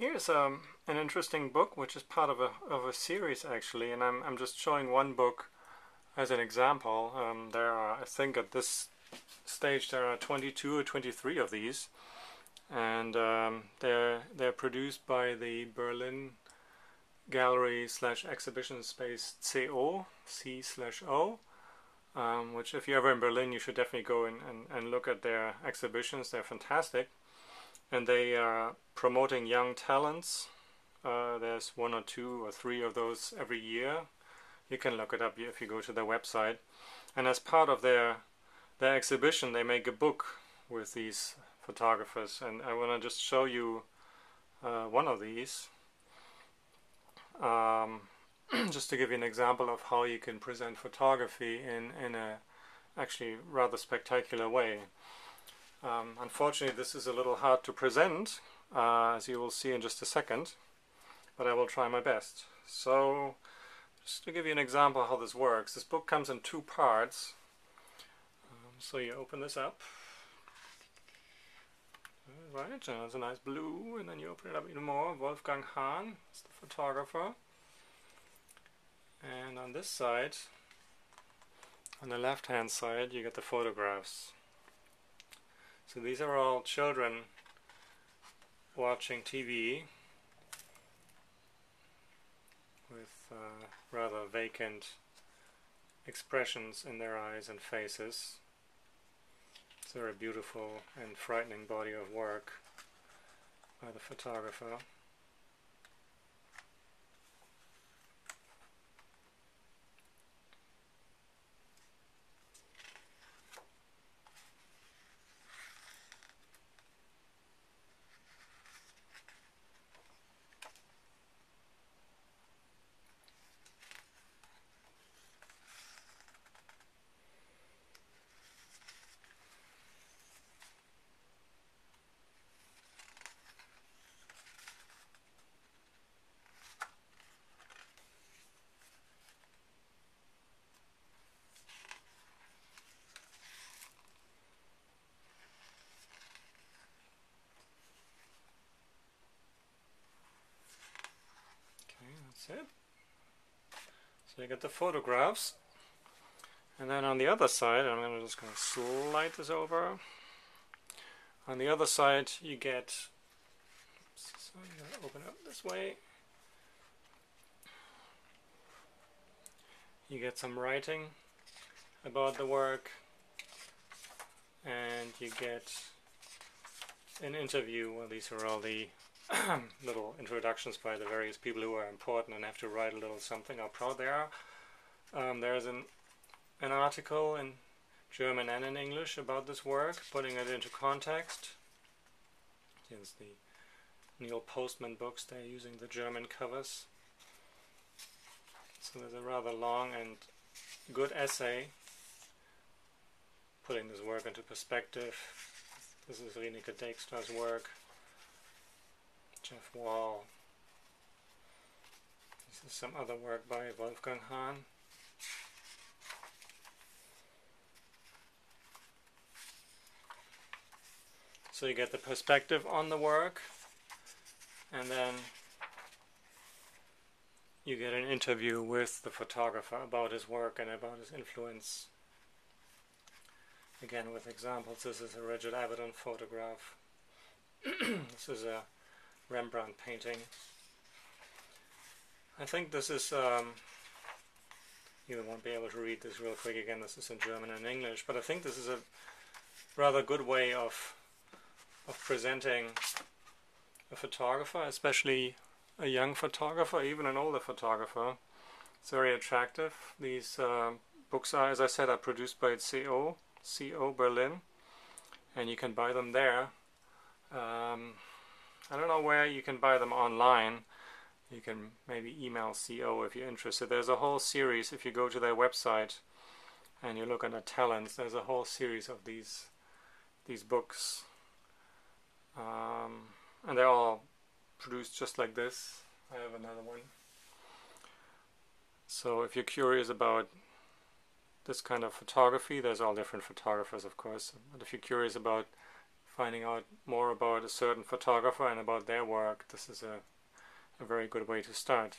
Here's an interesting book, which is part of a series actually, and I'm just showing one book as an example. There are, I think, at this stage there are 22 or 23 of these, and they're produced by the Berlin Gallery slash Exhibition Space CO C/O. Which, if you're ever in Berlin, you should definitely go in and look at their exhibitions. They're fantastic. And they are promoting young talents. There's one or two or three of those every year. You can look it up if you go to their website. And as part of their exhibition, they make a book with these photographers. And I want to just show you one of these. Just to give you an example of how you can present photography in a actually rather spectacular way. Unfortunately, this is a little hard to present, as you will see in just a second, but I will try my best. So, just to give you an example how this works, this book comes in two parts. So you open this up, right, and it's a nice blue, and then you open it up even more. Wolfram Hahn is the photographer. And on this side, on the left hand side, you get the photographs. So these are all children watching TV with rather vacant expressions in their eyes and faces. It's a very beautiful and frightening body of work by the photographer. That's it. So you get the photographs, and then on the other side, I'm just going to slide this over. On the other side, you get, so I'm going to open it up this way. You get some writing about the work, and you get an interview. Well, these are all the little introductions by the various people who are important and have to write a little something how proud they are. There's an article in German and in English about this work, putting it into context. Here's the Neil Postman books, they're using the German covers. So there's a rather long and good essay putting this work into perspective. This is Rieneke Dijkstra's work. Jeff Wall. This is some other work by Wolfram Hahn. So you get the perspective on the work, and then you get an interview with the photographer about his work and about his influence. Again, with examples. This is a Richard Avedon photograph. This is a Rembrandt painting. I think this is, you won't be able to read this real quick again, this is in German and English, but I think this is a rather good way of presenting a photographer, especially a young photographer, even an older photographer. It's very attractive. These books are, as I said, are produced by CO Berlin, and you can buy them there. I don't know where you can buy them online. You can maybe email CO if you're interested. There's a whole series, if you go to their website and you look under talents, there's a whole series of these books. And they're all produced just like this. I have another one. So if you're curious about this kind of photography, there's all different photographers, of course, but if you're curious about finding out more about a certain photographer and about their work, this is a very good way to start.